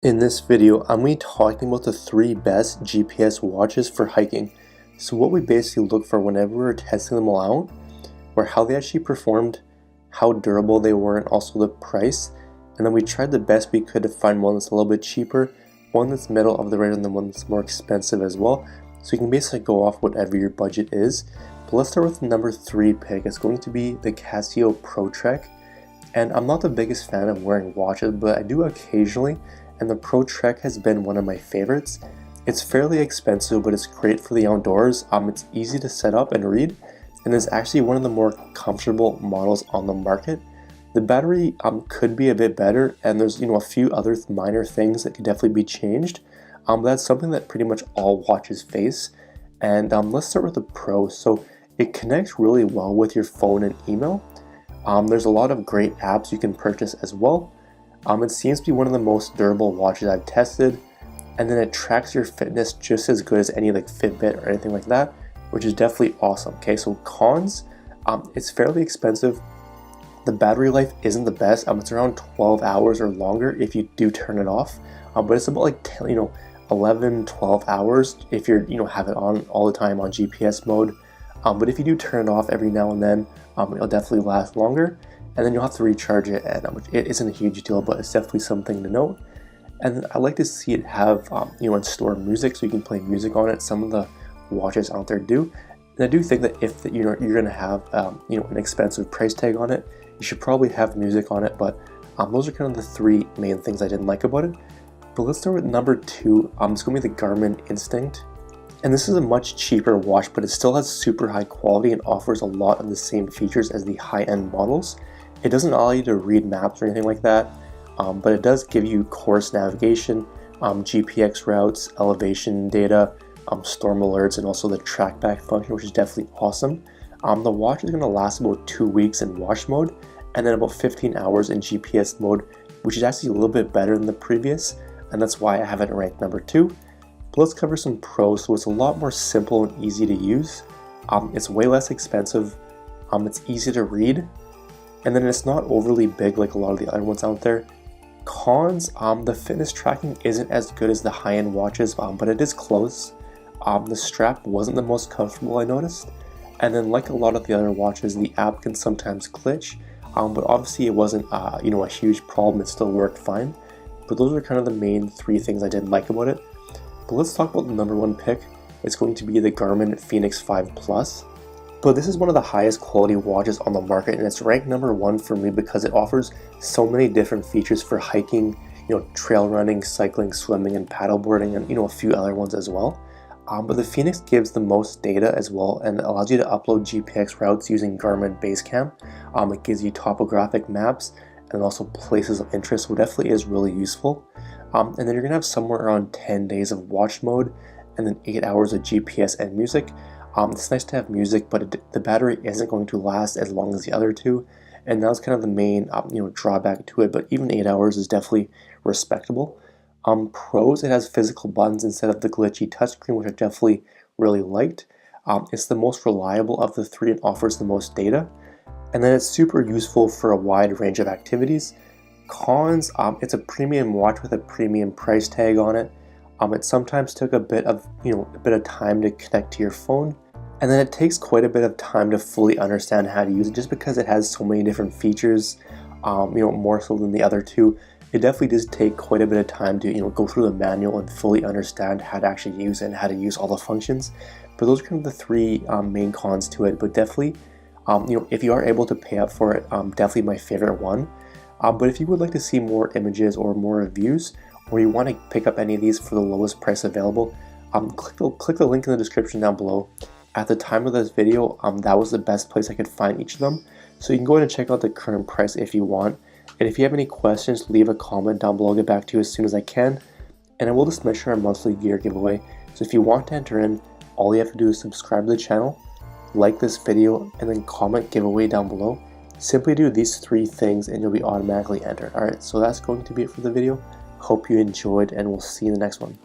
In this video, I'm going to be talking about the 3 best GPS watches for hiking. So what we basically look for whenever we're testing them all out, were how they actually performed, how durable they were, and also the price. And then we tried the best we could to find one that's a little bit cheaper, one that's middle of the range, and then one that's more expensive as well. So you can basically go off whatever your budget is. But let's start with the number 3 pick. It's going to be the Casio Pro Trek. And I'm not the biggest fan of wearing watches, but I do occasionally. And the Pro Trek has been one of my favorites. It's fairly expensive, but it's great for the outdoors. It's easy to set up and read, and it's actually one of the more comfortable models on the market. The battery could be a bit better, and there's a few other minor things that could definitely be changed. That's something that pretty much all watches face. And let's start with the Pro. So it connects really well with your phone and email. There's a lot of great apps you can purchase as well. It seems to be one of the most durable watches I've tested, and then it tracks your fitness just as good as any like Fitbit or anything like that, which is definitely awesome. Okay, so cons, it's fairly expensive. The battery life isn't the best. It's around 12 hours or longer if you do turn it off, but it's about like 10, 11, 12 hours if you're have it on all the time on GPS mode. But if you do turn it off every now and then, it'll definitely last longer. And then you'll have to recharge it, and it isn't a huge deal, but it's definitely something to note. And I like to see it have, and store music, so you can play music on it. Some of the watches out there do. And I do think that if you're going to have, an expensive price tag on it, you should probably have music on it. But those are kind of the 3 main things I didn't like about it. But let's start with number 2. It's going to be the Garmin Instinct. And this is a much cheaper watch, but it still has super high quality and offers a lot of the same features as the high-end models. It doesn't allow you to read maps or anything like that, but it does give you course navigation, GPX routes, elevation data, storm alerts, and also the trackback function, which is definitely awesome. The watch is going to last about 2 weeks in wash mode, and then about 15 hours in GPS mode, which is actually a little bit better than the previous, and that's why I have it ranked number 2. But let's cover some pros. So it's a lot more simple and easy to use. It's way less expensive. It's easy to read. And then it's not overly big like a lot of the other ones out there. Cons, the fitness tracking isn't as good as the high-end watches, but it is close. The strap wasn't the most comfortable, I noticed. And then like a lot of the other watches, the app can sometimes glitch, but obviously it wasn't a huge problem. It still worked fine. But those are kind of the main 3 things I didn't like about it. But let's talk about the number 1 pick. It's going to be the Garmin Fenix 5 Plus. But this is one of the highest quality watches on the market, and it's ranked number 1 for me because it offers so many different features for hiking, trail running, cycling, swimming, and paddleboarding, and a few other ones as well. But the Fenix gives the most data as well and allows you to upload GPX routes using Garmin Basecamp. It gives you topographic maps and also places of interest, so definitely is really useful. And then you're gonna have somewhere around 10 days of watch mode and then 8 hours of GPS and music. It's nice to have music, but the battery isn't going to last as long as the other 2, and that's kind of the main drawback to it. But even 8 hours is definitely respectable. Pros, it has physical buttons instead of the glitchy touchscreen, which I definitely really liked. It's the most reliable of the 3 and offers the most data, and then it's super useful for a wide range of activities. Cons, it's a premium watch with a premium price tag on it. It sometimes took a bit of time to connect to your phone. And then it takes quite a bit of time to fully understand how to use it, just because it has so many different features, more so than the other 2. It definitely does take quite a bit of time to go through the manual and fully understand how to actually use it and how to use all the functions. But those are kind of the 3 main cons to it. But definitely, if you are able to pay up for it, definitely my favorite one. But if you would like to see more images or more reviews, or you want to pick up any of these for the lowest price available, click the link in the description down below. At the time of this video, that was the best place I could find each of them. So you can go ahead and check out the current price if you want. And if you have any questions, leave a comment down below. I'll get back to you as soon as I can. And I will just mention our monthly gear giveaway. So if you want to enter in, all you have to do is subscribe to the channel, like this video, and then comment giveaway down below. Simply do these 3 things and you'll be automatically entered. Alright, so that's going to be it for the video. Hope you enjoyed, and we'll see you in the next one.